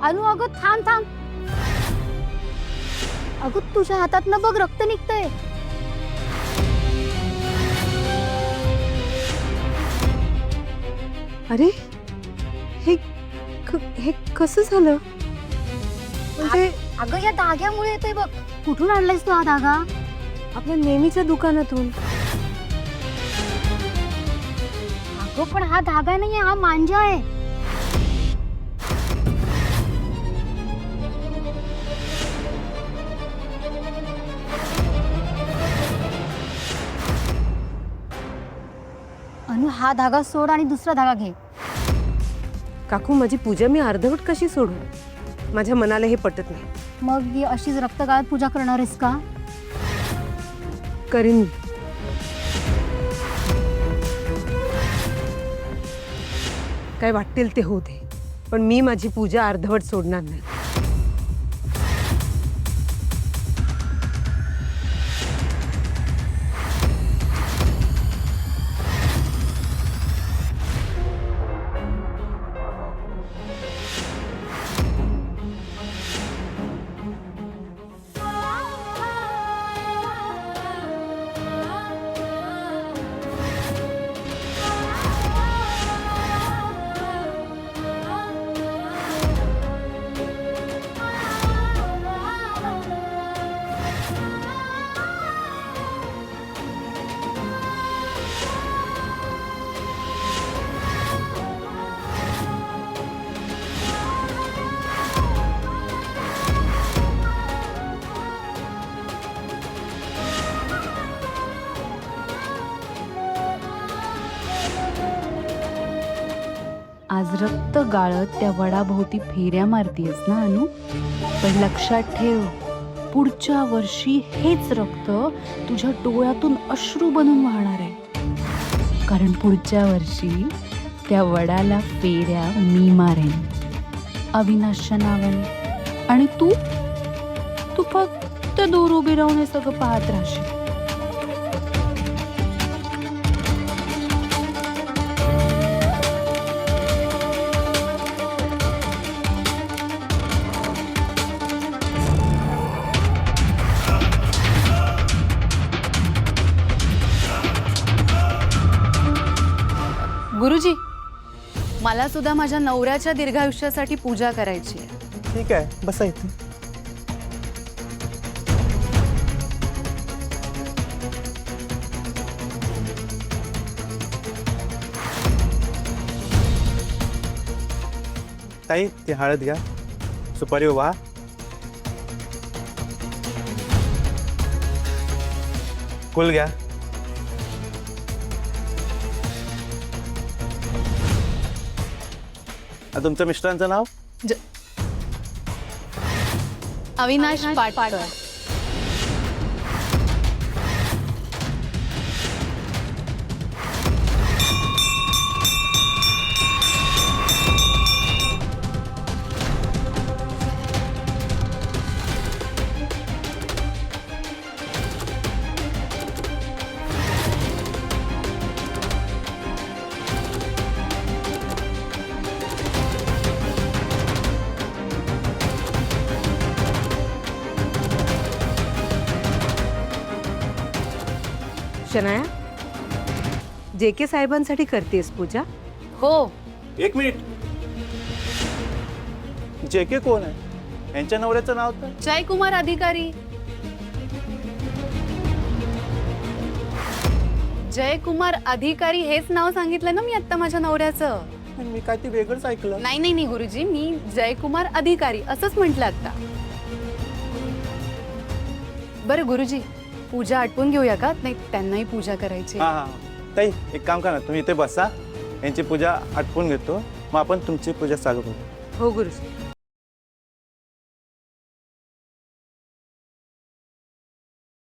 अनु अगं थांब थांब. अगं तुझ्या हातातनं बघ रक्त निघतंय. अरे हे कसं झालं? म्हणजे अगं या धाग्यामुळे येतोय बघ. कुठून आणलायस तू हा धागा? आपल्या नेहमीच्या दुकानातून. अगं पण हा धागा नाहीये, हा मांजा आहे. अनु हा धागा सोड आणि दुसरा धागा घे. काकू माझी पूजा मी अर्धवट कशी सोडू? माझ्या मनाला हे पटत नाही. मग ही अशीच रक्त गाळत पूजा करणार आहेस का? करीन मी. काय वाटेल ते होऊ दे, पण मी माझी पूजा अर्धवट सोडणार नाही. आज रक्त गाळत त्या वडाभोवती फेऱ्या मारतीयस ना अनु? पण लक्षात ठेव, पुढच्या वर्षी हेच रक्त तुझ्या डोळ्यातून अश्रू बनून वाहणार आहे. कारण पुढच्या वर्षी त्या वडाला फेऱ्या मी मारेन, अविनाशच्या नावाने. आणि तू फक्त दूर उभी राहून हे सगळं पाहत राहशील. गुरुजी, मला सुद्धा माझ्या नवऱ्याच्या दीर्घायुष्यासाठी पूजा करायची आहे. ठीक आहे, बसा इथे. ताई ती हळद घ्या, सुपारी उभा, फुल घ्या. तुमच्या मिस्टरांचं नाव? अविनाश पाटकर. शनाया, JK साहेबांसाठी करतेस पूजा? हो. एक मिनिट, JK कोण आहे? यांच्या नवऱ्याचं नाव तर? जयकुमार अधिकारी. जयकुमार अधिकारी हेच नाव सांगितलं ना मी आता माझ्या नवऱ्याचं. मी काय ते वेगळंच ऐकलं. नाही गुरुजी, मी जयकुमार अधिकारी असंच म्हटलं आता. बरं गुरुजी, पूजा आटपून घेऊया का? नाही त्यांनाही पूजा करायची. हा हा ताई, एक काम करा, तुम्ही इथे बसा, यांची पूजा आटपून घेतो, मग आपण तुमची पूजा चालू करू. हो गुरुजी.